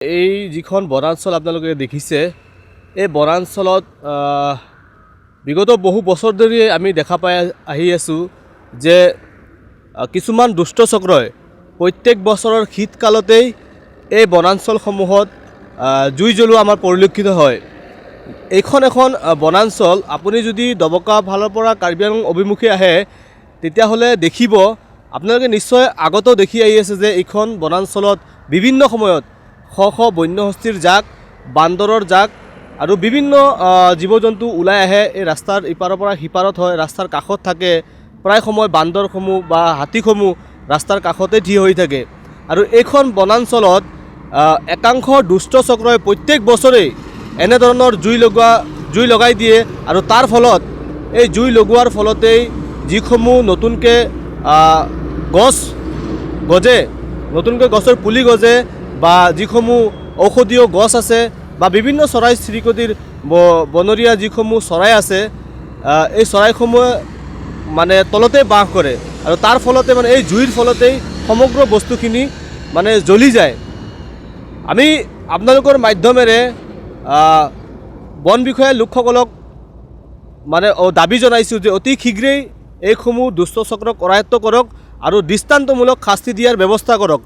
এই যিখন বনাঞ্চল আপোনালোকে দেখিছে, এই বনাঞ্চলত বিগত বহু বছৰ ধৰি আমি দেখা পাই আহি আছোঁ যে কিছুমান দুষ্ট চক্ৰই প্ৰত্যেক বছৰৰ শীতকালতেই এই বনাঞ্চলসমূহত জুই জ্বলোৱা আমাৰ পৰিলক্ষিত হয়। এইখন এখন বনাঞ্চল। আপুনি যদি দবকা ফালৰ পৰা কাৰ্বি আংলং অভিমুখে আহে তেতিয়াহ'লে দেখিব, আপোনালোকে নিশ্চয় আগতো দেখি আহি আছে যে এইখন বনাঞ্চলত বিভিন্ন সময়ত শ শ বন্যহস্তীৰ জাক, বান্দৰৰ জাক আৰু বিভিন্ন জীৱ জন্তু ওলাই আহে। এই ৰাস্তাৰ ইপাৰৰ পৰা সিপাৰত হয়, ৰাস্তাৰ কাষত থাকে। প্ৰায় সময় বান্দৰসমূহ বা হাতীসমূহ ৰাস্তাৰ কাষতে থিয় হৈ থাকে। আৰু এইখন বনাঞ্চলত একাংশ দুষ্ট চক্ৰই প্ৰত্যেক বছৰেই এনেধৰণৰ জুই লগাই দিয়ে। আৰু তাৰ ফলত এই জুই লগোৱাৰ ফলতেই যিসমূহ নতুনকৈ গছ গজে, নতুনকৈ গছৰ পুলি গজে বা যিসমূহ ঔষধীয় গছ আছে বা বিভিন্ন চৰাই চিৰিকটিৰ বনৰীয়া যিসমূহ চৰাই আছে, এই চৰাইসমূহে মানে তলতে বাস কৰে। আৰু তাৰ ফলতে মানে এই জুইৰ ফলতেই সমগ্ৰ বস্তুখিনি মানে জ্বলি যায়। আমি আপোনালোকৰ মাধ্যমেৰে বন বিষয়া লোকসকলক মানে দাবী জনাইছোঁ যে অতি শীঘ্ৰেই এইসমূহ দুষ্ট চক্ৰক কৰায়ত্ব কৰক আৰু দৃষ্টান্তমূলক শাস্তি দিয়াৰ ব্যৱস্থা কৰক।